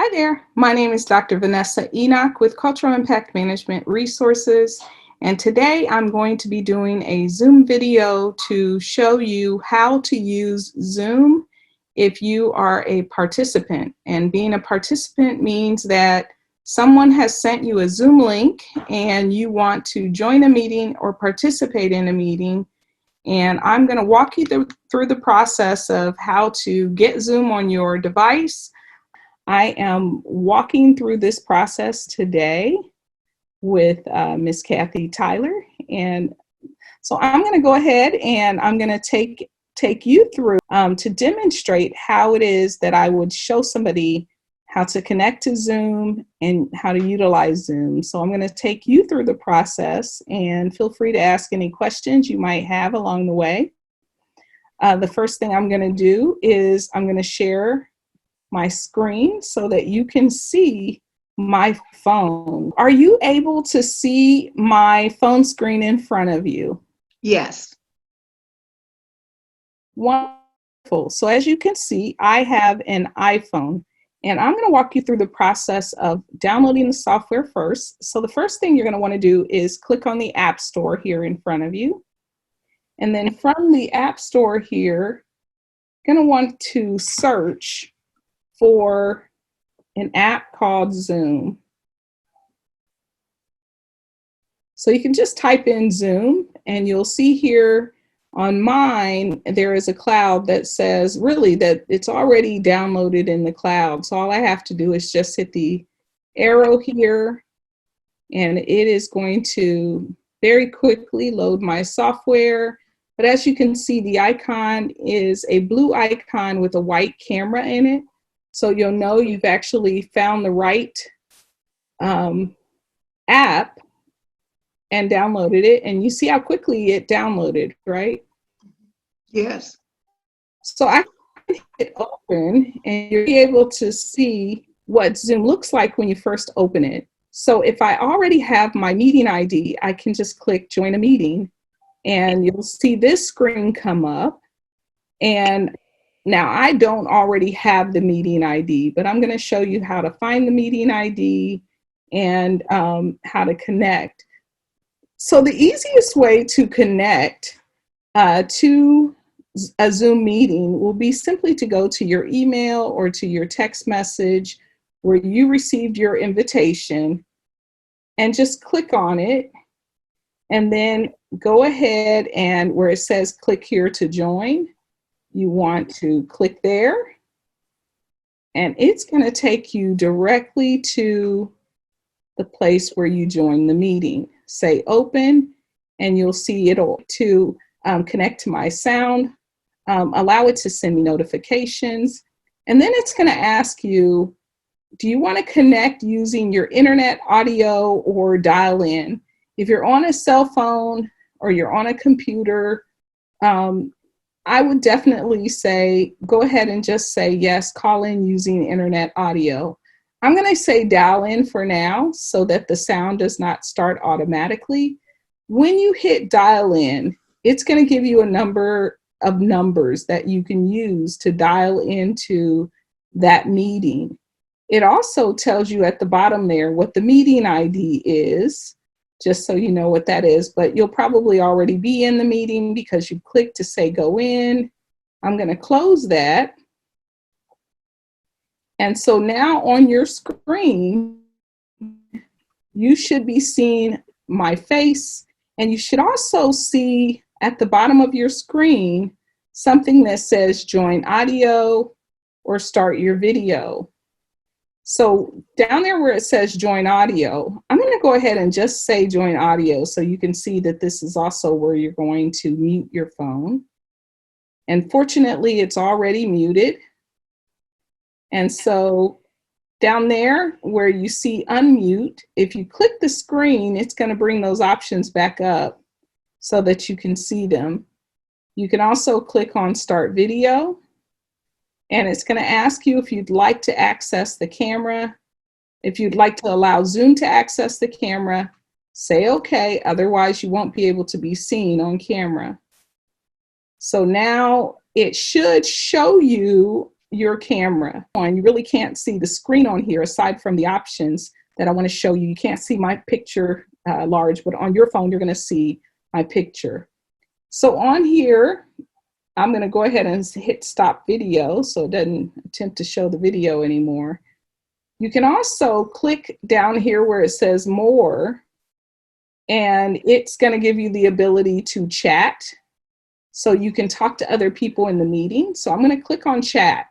Hi there. My name is Dr. Vanessa Enoch with Cultural Impact Management Resources. And today I'm going to be doing a Zoom video to show you how to use Zoom if you are a participant. And being a participant means that someone has sent you a Zoom link and you want to join a meeting or participate in a meeting. And I'm going to walk you through the process of how to get Zoom on your device. I am walking through this process today with Miss Kathy Tyler. And so I'm going to go ahead and I'm going to take you through to demonstrate how it is that I would show somebody how to connect to Zoom and how to utilize Zoom. So I'm going to take you through the process, and feel free to ask any questions you might have along the way. The first thing I'm going to do is I'm going to share my screen so that you can see my phone. Are you able to see my phone screen in front of you? Yes. Wonderful. So as you can see, I have an iPhone, and I'm going to walk you through the process of downloading the software first. So the first thing you're going to want to do is click on the App Store here in front of you. And then from the App Store here, you're going to want to search for an app called Zoom. So you can just type in Zoom, and you'll see here on mine, there is a cloud that says really that it's already downloaded in the cloud. So all I have to do is just hit the arrow here, and it is going to very quickly load my software. But as you can see, the icon is a blue icon with a white camera in it. So you'll know you've actually found the right app and downloaded it. And you see how quickly it downloaded, right? Yes. So I can hit open, and you'll be able to see what Zoom looks like when you first open it. So if I already have my meeting ID, I can just click join a meeting, and you'll see this screen come up. And now, I don't already have the meeting ID, but I'm going to show you how to find the meeting ID and how to connect. So the easiest way to connect to a Zoom meeting will be simply to go to your email or to your text message where you received your invitation, and just click on it, and then go ahead and where it says click here to join, you want to click there, and it's going to take you directly to the place where you join the meeting. Say open, and you'll see it'll to connect to my sound, allow it to send me notifications, and then it's going to ask you, do you want to connect using your internet, audio, or dial in? If you're on a cell phone or you're on a computer, I would definitely say, go ahead and just say yes, call in using internet audio. I'm going to say dial in for now so that the sound does not start automatically. When you hit dial in, it's going to give you a number of numbers that you can use to dial into that meeting. It also tells you at the bottom there what the meeting ID is, just so you know what that is, but you'll probably already be in the meeting because you clicked to say go in. I'm going to close that. And so now on your screen, you should be seeing my face, and you should also see at the bottom of your screen something that says join audio or start your video. So down there where it says join audio, I'm going to go ahead and just say join audio so you can see that this is also where you're going to mute your phone. And fortunately, it's already muted. And so down there where you see unmute, if you click the screen, it's going to bring those options back up so that you can see them. You can also click on start video. And it's going to ask you if you'd like to access the camera. If you'd like to allow Zoom to access the camera, say okay, otherwise you won't be able to be seen on camera. So now it should show you your camera on. You really can't see the screen on here aside from the options that I want to show you. You can't see my picture large, but on your phone, you're going to see my picture. So on here, I'm going to go ahead and hit stop video so it doesn't attempt to show the video anymore. You can also click down here where it says more, and it's going to give you the ability to chat. So you can talk to other people in the meeting. So I'm going to click on chat.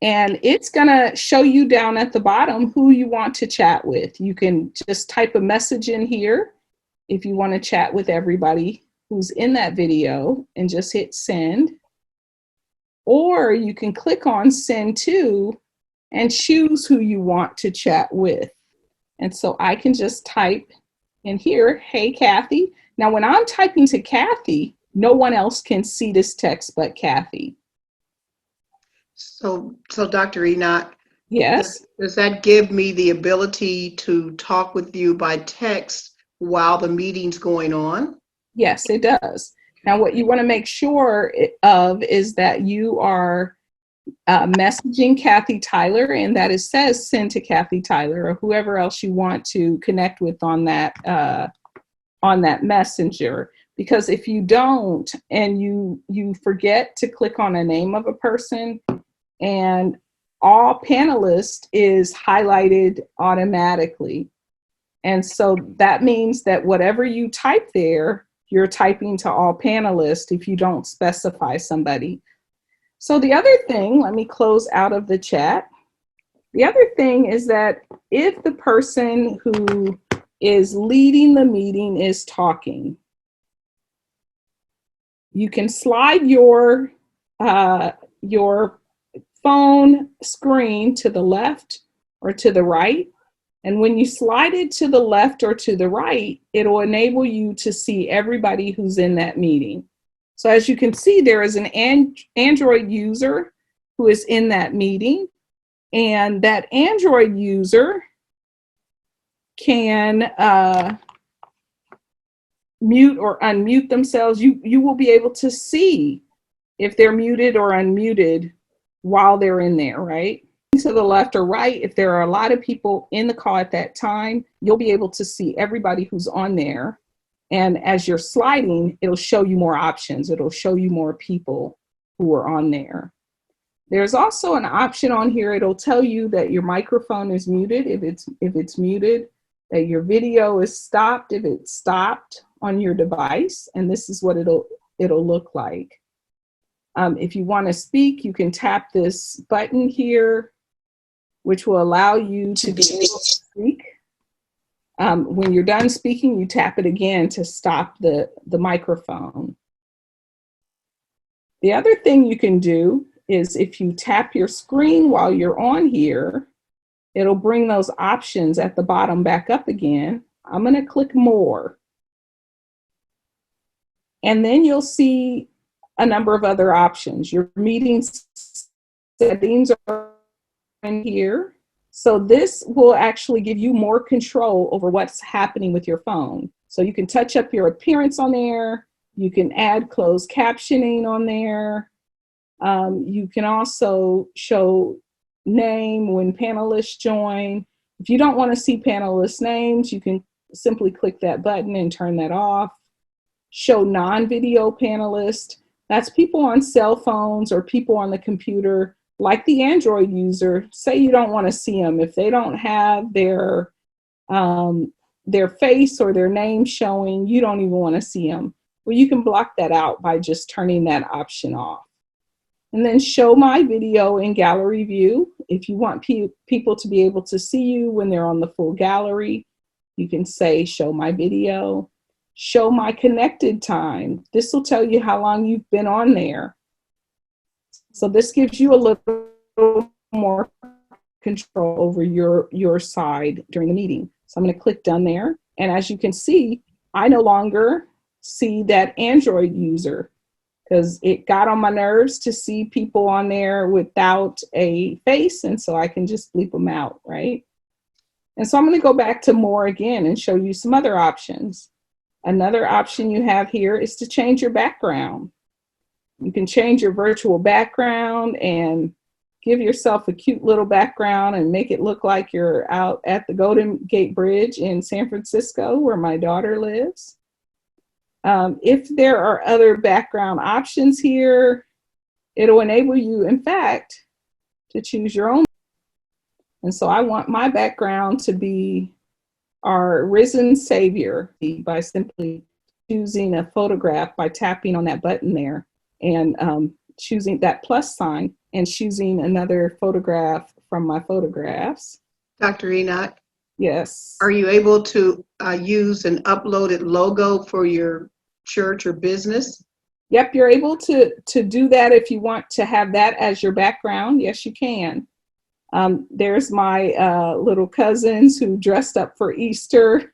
And it's going to show you down at the bottom who you want to chat with. You can just type a message in here if you want to chat with everybody who's in that video and just hit send. Or you can click on send to and choose who you want to chat with. And so I can just type in here, hey, Kathy. Now, when I'm typing to Kathy, no one else can see this text but Kathy. So Dr. Enoch, Yes. does that give me the ability to talk with you by text while the meeting's going on? Yes, it does. Now, what you want to make sure of is that you are messaging Kathy Tyler, and that it says send to Kathy Tyler or whoever else you want to connect with on that messenger. Because if you don't and you forget to click on a name of a person, and all panelists is highlighted automatically. And so that means that whatever you type there, you're typing to all panelists if you don't specify somebody. So the other thing, let me close out of the chat. The other thing is that if the person who is leading the meeting is talking, you can slide your phone screen to the left or to the right. And when you slide it to the left or to the right, it'll enable you to see everybody who's in that meeting. So as you can see, there is an Android user who is in that meeting, and that Android user can mute or unmute themselves. You will be able to see if they're muted or unmuted while they're in there, right? To the left or right, if there are a lot of people in the call at that time, you'll be able to see everybody who's on there. And as you're sliding, it'll show you more options. It'll show you more people who are on there. There's also an option on here. It'll tell you that your microphone is muted if it's muted, that your video is stopped if it's stopped on your device, and this is what it'll look like. If you want to speak, you can tap this button here, which will allow you to be able to speak. When you're done speaking, you tap it again to stop the microphone. The other thing you can do is if you tap your screen while you're on here, it'll bring those options at the bottom back up again. I'm going to click more. And then you'll see a number of other options. Your meeting settings are in here. So this will actually give you more control over what's happening with your phone. So you can touch up your appearance on there. You can add closed captioning on there. You can also show name when panelists join. If you don't want to see panelists' names, you can simply click that button and turn that off. Show non-video panelists. That's people on cell phones or people on the computer, like the Android user. Say you don't want to see them. If they don't have their face or their name showing, you don't even want to see them. Well, you can block that out by just turning that option off. And then show my video in gallery view. If you want people to be able to see you when they're on the full gallery, you can say show my video. Show my connected time. This will tell you how long you've been on there. So this gives you a little more control over your side during the meeting. So I'm going to click done there. And as you can see, I no longer see that Android user because it got on my nerves to see people on there without a face. And so I can just bleep them out, right? And so I'm going to go back to more again and show you some other options. Another option you have here is to change your background. You can change your virtual background and give yourself a cute little background and make it look like you're out at the Golden Gate Bridge in San Francisco, where my daughter lives. If there are other background options here, it'll enable you, in fact, to choose your own. And so I want my background to be our risen Savior by simply choosing a photograph by tapping on that button there and choosing that plus sign and choosing another photograph from my photographs. Dr. Enoch? Yes. Are you able to use an uploaded logo for your church or business? Yep, you're able to do that if you want to have that as your background. Yes, you can. There's my little cousins who dressed up for Easter.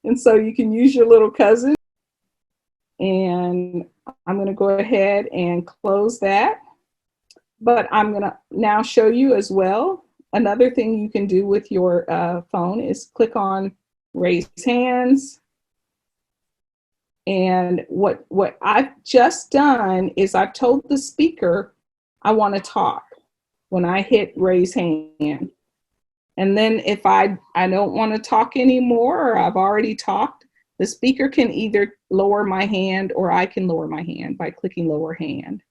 And so you can use your little cousin. And I'm going to go ahead and close that. But I'm going to now show you as well. Another thing you can do with your phone is click on raise hands. And what I've just done is I've told the speaker I want to talk when I hit raise hand. And then if I don't want to talk anymore, or I've already talked, the speaker can either lower my hand or I can lower my hand by clicking lower hand.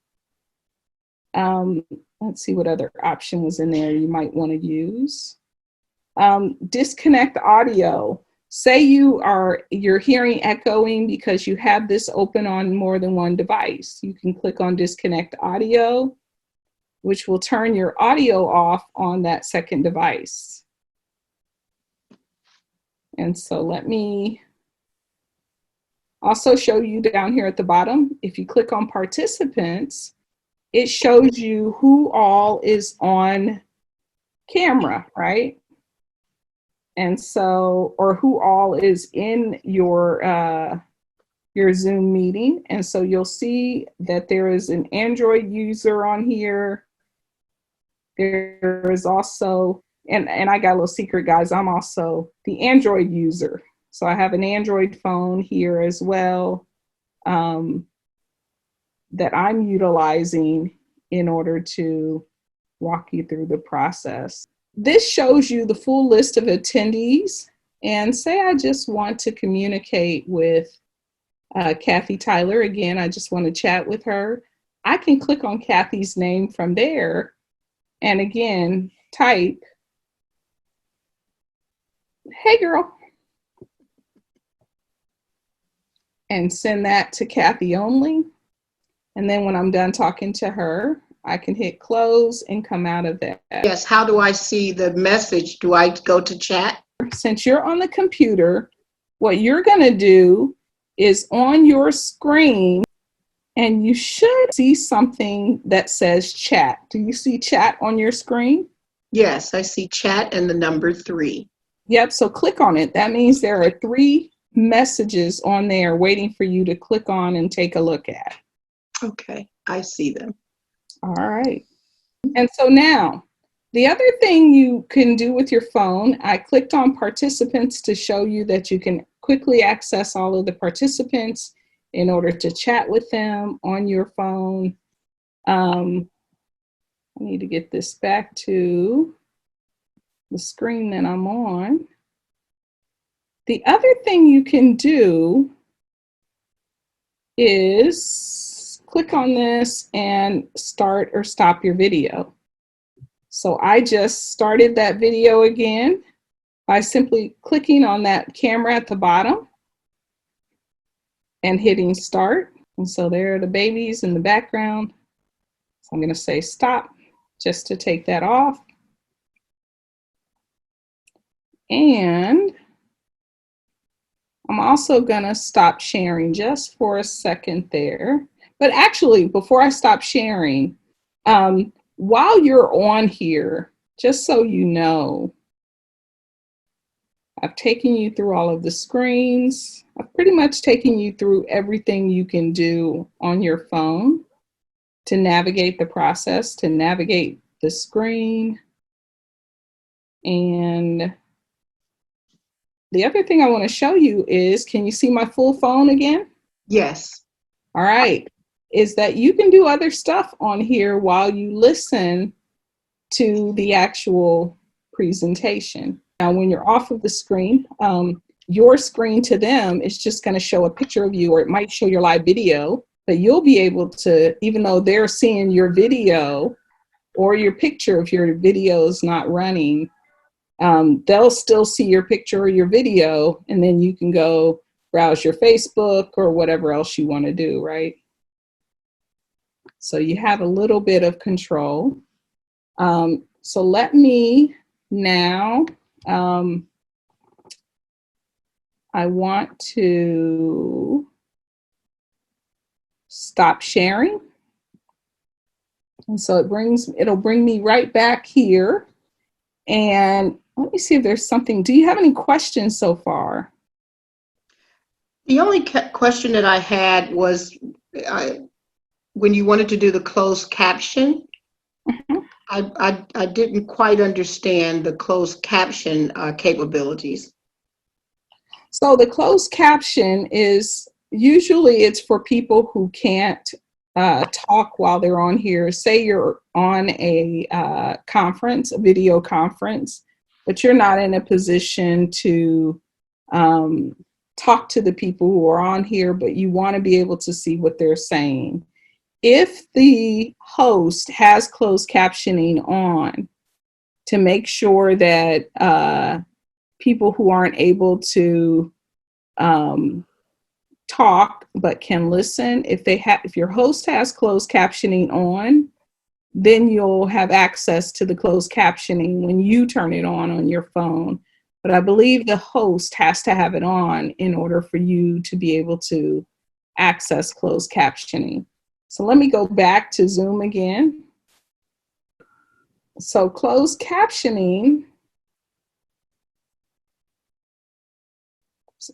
Let's see what other option was in there you might want to use. Disconnect audio. Say you're hearing echoing because you have this open on more than one device. You can click on disconnect audio, which will turn your audio off on that second device. And so let me also show you down here at the bottom. If you click on participants, it shows you who all is on camera, right? And so, or who all is in your Zoom meeting. And so you'll see that there is an Android user on here. There is also, and I got a little secret, guys, I'm also the Android user. So I have an Android phone here as well that I'm utilizing in order to walk you through the process. This shows you the full list of attendees. And say I just want to communicate with Kathy Tyler. Again, I just want to chat with her. I can click on Kathy's name from there. And again, type, "Hey girl," and send that to Kathy only. And then when I'm done talking to her, I can hit close and come out of that. Yes, how do I see the message? Do I go to chat? Since you're on the computer, what you're going to do is on your screen, and you should see something that says chat. Do you see chat on your screen? Yes, I see chat and the number 3. Yep, so click on it. That means there are 3 messages on there waiting for you to click on and take a look at. Okay, I see them. All right. And so now, the other thing you can do with your phone, I clicked on participants to show you that you can quickly access all of the participants in order to chat with them on your phone. I need to get this back to the screen that I'm on. The other thing you can do is click on this and start or stop your video. So I just started that video again by simply clicking on that camera at the bottom and hitting start. And so there are the babies in the background. So I'm going to say stop just to take that off. And I'm also going to stop sharing just for a second there. But actually, before I stop sharing, while you're on here, just so you know, I've taken you through all of the screens. I've pretty much taken you through everything you can do on your phone to navigate the process, to navigate the screen. And the other thing I want to show you is, can you see my full phone again? Yes. All right. is that you can do other stuff on here while you listen to the actual presentation. Now, when you're off of the screen, your screen to them is just going to show a picture of you, or it might show your live video, but you'll be able to, even though they're seeing your video or your picture, if your video is not running, they'll still see your picture or your video, and then you can go browse your Facebook or whatever else you want to do, right? So you have a little bit of control. So let me now, I want to stop sharing. And so it'll bring me right back here. And let me see if there's something. Do you have any questions so far? The only question that I had was when you wanted to do the closed caption, I didn't quite understand the closed caption capabilities. So the closed caption is usually it's for people who can't talk while they're on here. Say you're on a conference, a video conference, but you're not in a position to talk to the people who are on here, but you want to be able to see what they're saying. If the host has closed captioning on, to make sure that people who aren't able to talk but can listen, if your host has closed captioning on, then you'll have access to the closed captioning when you turn it on your phone. But I believe the host has to have it on in order for you to be able to access closed captioning. So let me go back to Zoom again. So closed captioning,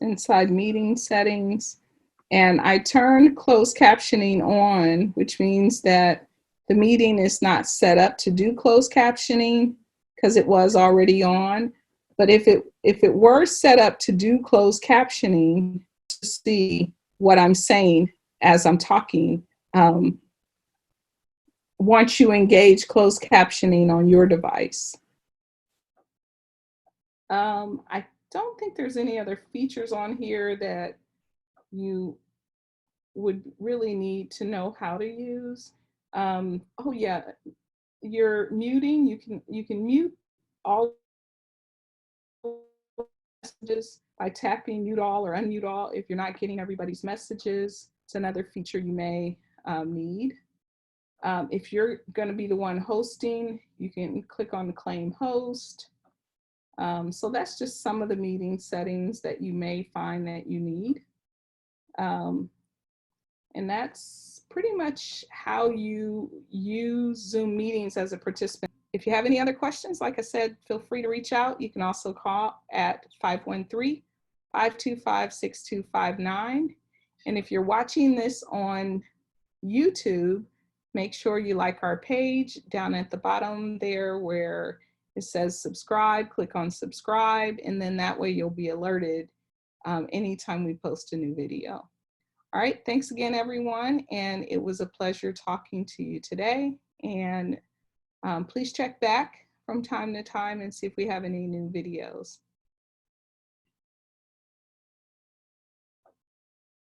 inside meeting settings, and I turn closed captioning on, which means that the meeting is not set up to do closed captioning because it was already on. But if it were set up to do closed captioning to see what I'm saying as I'm talking, once you engage closed captioning on your device. I don't think there's any other features on here that you would really need to know how to use. Oh yeah, you're muting. You can mute all messages by tapping mute all or unmute all if you're not getting everybody's messages. It's another feature you may need. If you're going to be the one hosting, you can click on claim host. So that's just some of the meeting settings that you may find that you need. And that's pretty much how you use Zoom meetings as a participant. If you have any other questions, like I said, feel free to reach out. You can also call at 513-525-6259. And if you're watching this on YouTube, make sure you like our page down at the bottom there where it says subscribe. Click on subscribe, and then that way you'll be alerted anytime we post a new video. All right, thanks again, everyone, and it was a pleasure talking to you today. And please check back from time to time and see if we have any new videos.